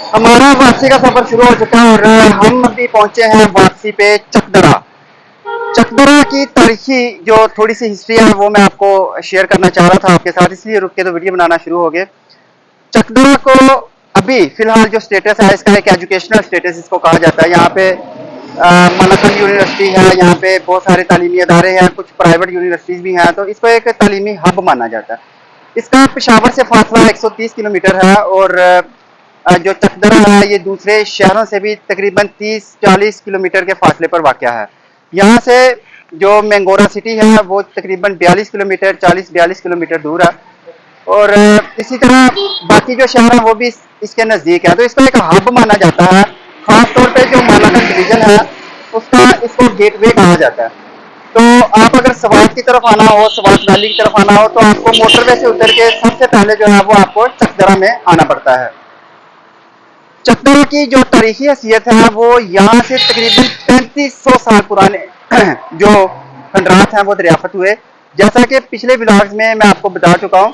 हमारा वापसी का सफर शुरू हो चुका है और हम अभी पहुंचे हैं वापसी पे चकदरा। चकदरा की तारीखी जो थोड़ी सी हिस्ट्री है वो मैं आपको शेयर करना चाह रहा था आपके साथ, इसलिए रुक के तो वीडियो बनाना शुरू हो गए। चकदरा को अभी फिलहाल जो स्टेटस है इसका एक एजुकेशनल स्टेटस इसको कहा जाता है। यहाँ पे मलकन यूनिवर्सिटी है, यहाँ पे बहुत सारे तालीमी अदारे हैं, कुछ प्राइवेट यूनिवर्सिटीज भी हैं, तो इसको एक तालीमी हब माना जाता है। इसका पेशावर से फासला 130 किलोमीटर है और जो चकदरा है ये दूसरे शहरों से भी तकरीबन 30-40 किलोमीटर के फासले पर वाक़या है। यहाँ से जो मैंगोरा सिटी है वो तकरीबन 42 किलोमीटर 40-42 किलोमीटर दूर है और इसी तरह बाकी जो शहर है वो भी इसके नज़दीक है, तो इसको एक हब माना जाता है। खास तौर पे जो मालाकन डिवीजन है उसका इसको गेटवे कहा जाता है। तो आप अगर सवात की तरफ आना हो, सवात वैली की तरफ आना हो, तो आपको मोटरवे से उतर के सबसे पहले जो है वो आपको चकदरा में आना पड़ता है। चकदरा की जो तारीखी हैसियत है वो यहाँ से तकरीबन 3500 साल पुराने जो खंडरात हैं वो दरियाफ्त हुए। जैसा कि पिछले ब्लॉग्स में मैं आपको बता चुका हूँ,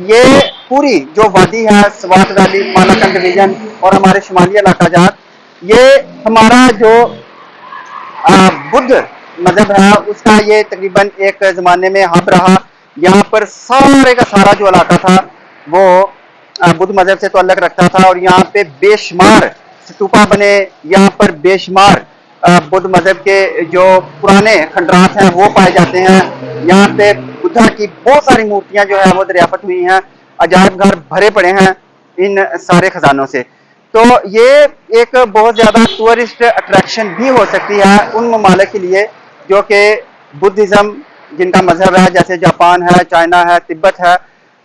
ये पूरी जो वादी है स्वात वैली, मालाकन डिवीजन और हमारे शुमाली इलाका जात, ये हमारा जो बुद्ध मजहब है उसका ये तकरीबन एक ज़माने में हब रहा। यहाँ पर सारे का सारा जो इलाका था वो बुद्ध मजहब से ताल्लुक़ रखता था और यहाँ पे बेशुमार स्तूपा बने, यहाँ पर बेशुमार बुद्ध मजहब के जो पुराने खंडरात हैं वो पाए जाते हैं। यहाँ पे बुद्धा की बहुत सारी मूर्तियां जो है वो दरियाफ्त हुई हैं। अजायब घर भरे पड़े हैं इन सारे खजानों से। तो ये एक बहुत ज़्यादा टूरिस्ट अट्रैक्शन भी हो सकती है उन ममालिक के लिए जो कि बुद्धिज़्म जिनका मजहब है, जैसे जापान है, चाइना है, तिब्बत है।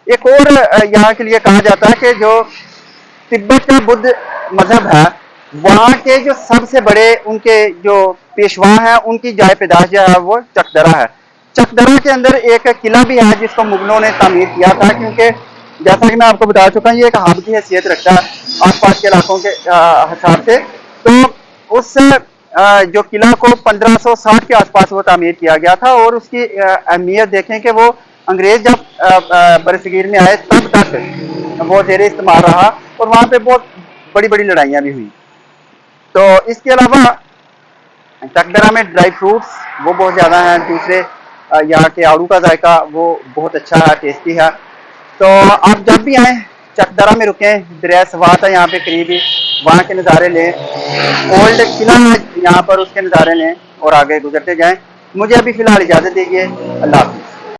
एक और यहाँ के लिए कहा जाता है कि जो तिब्बत का बुद्ध मजहब है वहाँ के जो सबसे बड़े उनके जो पेशवा हैं उनकी जाय पैदाश जो है वो चकदरा है। चकदरा के अंदर एक किला भी है जिसको मुगलों ने तामीर किया था, क्योंकि जैसा कि मैं आपको बता चुका हूँ ये एक हब की हैसियत रखता है आसपास के इलाकों के हिसाब से। तो उस जो किला को 1560 के आसपास वो तामीर किया गया था और उसकी अहमियत देखें कि वो अंग्रेज जब बरसगीर में आए तब तक वो जेर इस्तेमाल रहा और वहाँ पे बहुत बड़ी बड़ी लड़ाइयाँ भी हुई। तो इसके अलावा चकदरा में ड्राई फ्रूट्स वो बहुत ज़्यादा हैं। दूसरे यहाँ के आड़ू का जायका वो बहुत अच्छा है, टेस्टी है। तो आप जब भी आएँ चकदरा में रुकें, दरिया स्वात है यहाँ पे करीब ही, वहाँ के नज़ारे लें। ओल्ड किला है यहाँ पर, उसके नज़ारे लें और आगे गुजरते जाएं। मुझे अभी फ़िलहाल इजाज़त दीजिए। अल्लाह हाफ़िज़।